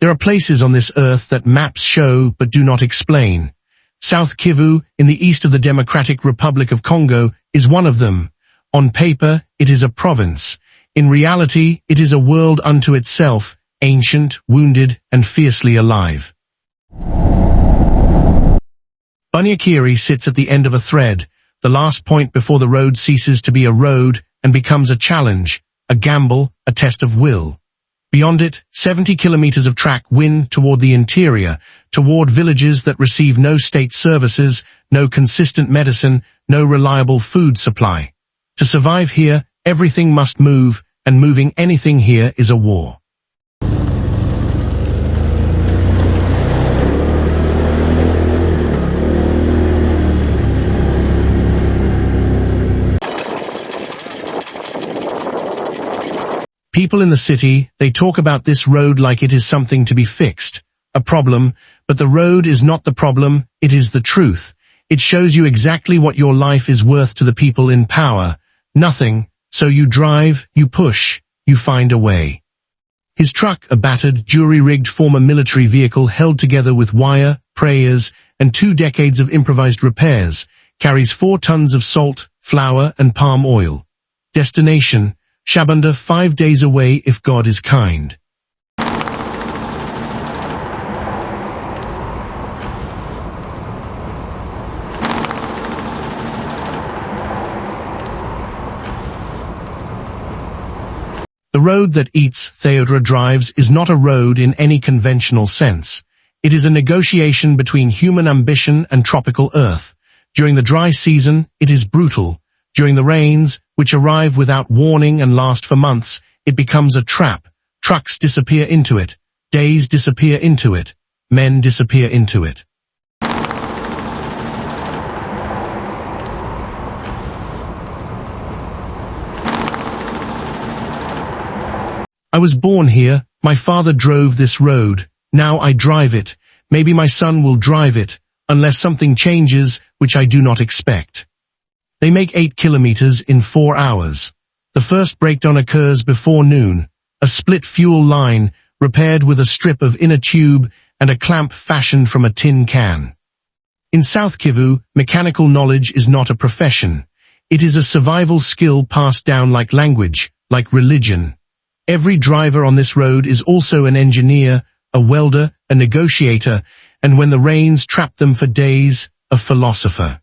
There are places on this earth that maps show but do not explain. South Kivu, in the east of the Democratic Republic of Congo, is one of them. On paper, it is a province. In reality, it is a world unto itself, ancient, wounded, and fiercely alive. Bunyakiri sits at the end of a thread, the last point before the road ceases to be a road and becomes a challenge, a gamble, a test of will. Beyond it, 70 kilometers of track wind toward the interior, toward villages that receive no state services, no consistent medicine, no reliable food supply. To survive here, everything must move, and moving anything here is a war. People in the city, they talk about this road like it is something to be fixed, a problem, but the road is not the problem, it is the truth. It shows you exactly what your life is worth to the people in power. Nothing, so you drive, you push, you find a way. His truck, a battered, jury-rigged former military vehicle held together with wire, prayers, and 2 decades of improvised repairs, carries 4 tons of salt, flour, and palm oil. Destination: Shabunda, 5 days away if God is kind. The road that eats Theodora drives is not a road in any conventional sense. It is a negotiation between human ambition and tropical earth. During the dry season, it is brutal. During the rains, which arrive without warning and last for months, it becomes a trap. Trucks disappear into it. Days disappear into it. Men disappear into it. I was born here. My father drove this road. Now I drive it. Maybe my son will drive it, unless something changes, which I do not expect. They make 8 kilometers in 4 hours. The first breakdown occurs before noon. A split fuel line, repaired with a strip of inner tube and a clamp fashioned from a tin can. In South Kivu, mechanical knowledge is not a profession. It is a survival skill passed down like language, like religion. Every driver on this road is also an engineer, a welder, a negotiator, and when the rains trap them for days, a philosopher.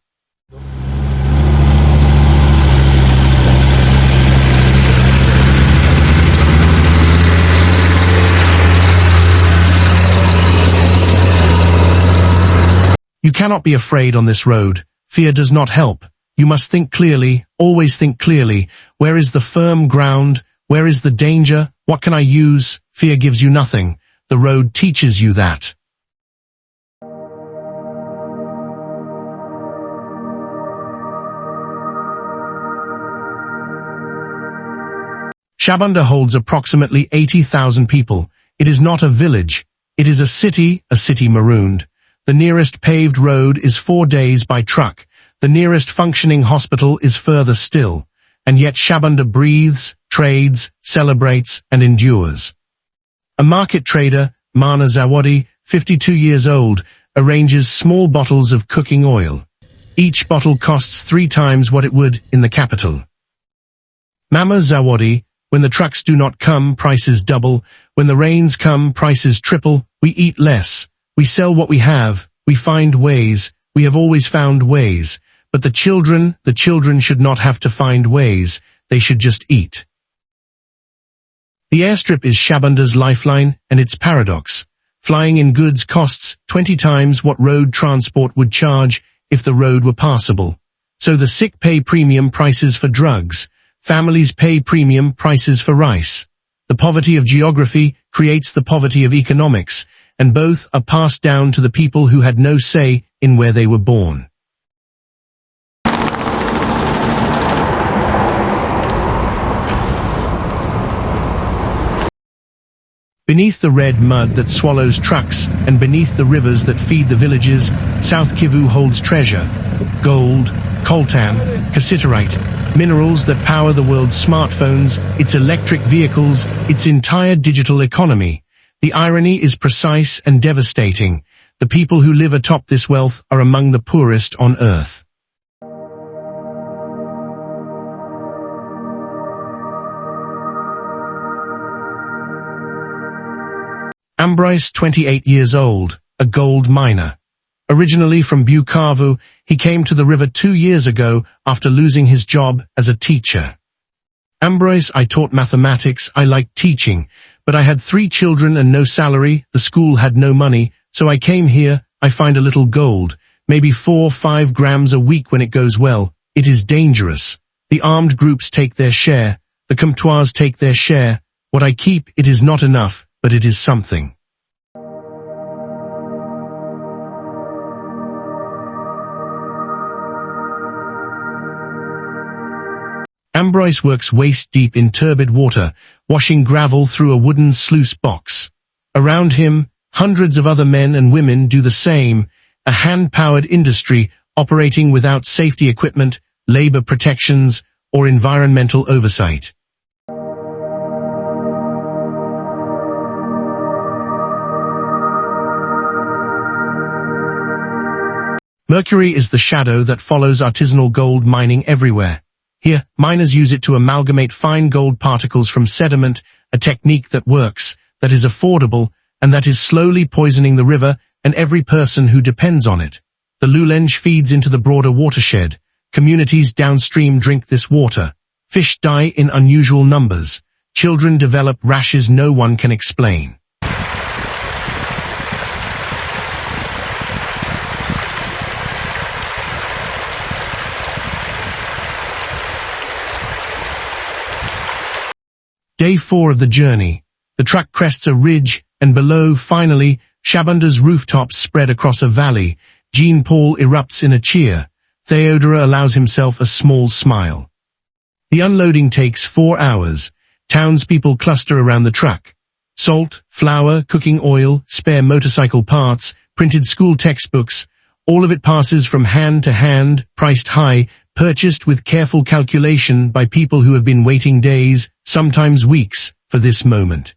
You cannot be afraid on this road. Fear does not help. You must think clearly, always think clearly. Where is the firm ground? Where is the danger? What can I use? Fear gives you nothing. The road teaches you that. Shabunda holds approximately 80,000 people. It is not a village. It is a city marooned. The nearest paved road is 4 days by truck. The nearest functioning hospital is further still. And yet Shabunda breathes, trades, celebrates, and endures. A market trader, Mana Zawadi, 52 years old, arranges small bottles of cooking oil. Each bottle costs 3 times what it would in the capital. Mama Zawadi, when the trucks do not come, prices double. When the rains come, prices triple. We eat less. We sell what we have. We find ways. We have always found ways. But the children should not have to find ways. They should just eat. The airstrip is Shabunda's lifeline and its paradox. Flying in goods costs 20 times what road transport would charge if the road were passable. So the sick pay premium prices for drugs. Families pay premium prices for rice. The poverty of geography creates the poverty of economics, and both are passed down to the people who had no say in where they were born. Beneath the red mud that swallows trucks and beneath the rivers that feed the villages, South Kivu holds treasure. Gold, coltan, cassiterite, minerals that power the world's smartphones, its electric vehicles, its entire digital economy. The irony is precise and devastating. The people who live atop this wealth are among the poorest on earth. Ambroise, 28 years old, a gold miner. Originally from Bukavu, he came to the river 2 years ago after losing his job as a teacher. Ambroise, I taught mathematics, I liked teaching, but I had 3 children and no salary, the school had no money, so I came here, I find a little gold, maybe 4-5 grams a week when it goes well. It is dangerous. The armed groups take their share, the comptoirs take their share. What I keep, it is not enough, but it is something. Ambroise works waist-deep in turbid water, washing gravel through a wooden sluice box. Around him, hundreds of other men and women do the same, a hand-powered industry operating without safety equipment, labor protections, or environmental oversight. Mercury is the shadow that follows artisanal gold mining everywhere. Here, miners use it to amalgamate fine gold particles from sediment, a technique that works, that is affordable, and that is slowly poisoning the river and every person who depends on it. The Lulenge feeds into the broader watershed. Communities downstream drink this water. Fish die in unusual numbers. Children develop rashes no one can explain. Day 4 of the journey. The truck crests a ridge, and below, finally, Shabunda's rooftops spread across a valley. Jean-Paul erupts in a cheer. Theodora allows himself a small smile. The unloading takes 4 hours. Townspeople cluster around the truck. Salt, flour, cooking oil, spare motorcycle parts, printed school textbooks, all of it passes from hand to hand, priced high, purchased with careful calculation by people who have been waiting days, sometimes weeks, for this moment.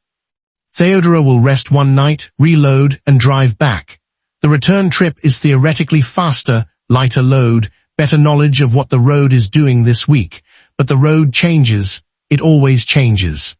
Theodora will rest one night, reload, and drive back. The return trip is theoretically faster, lighter load, better knowledge of what the road is doing this week. But the road changes. It always changes.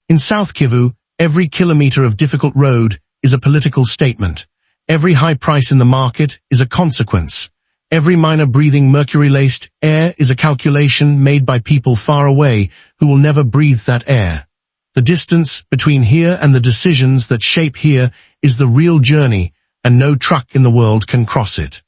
In South Kivu, every kilometer of difficult road is a political statement. Every high price in the market is a consequence. Every miner breathing mercury-laced air is a calculation made by people far away who will never breathe that air. The distance between here and the decisions that shape here is the real journey, and no truck in the world can cross it.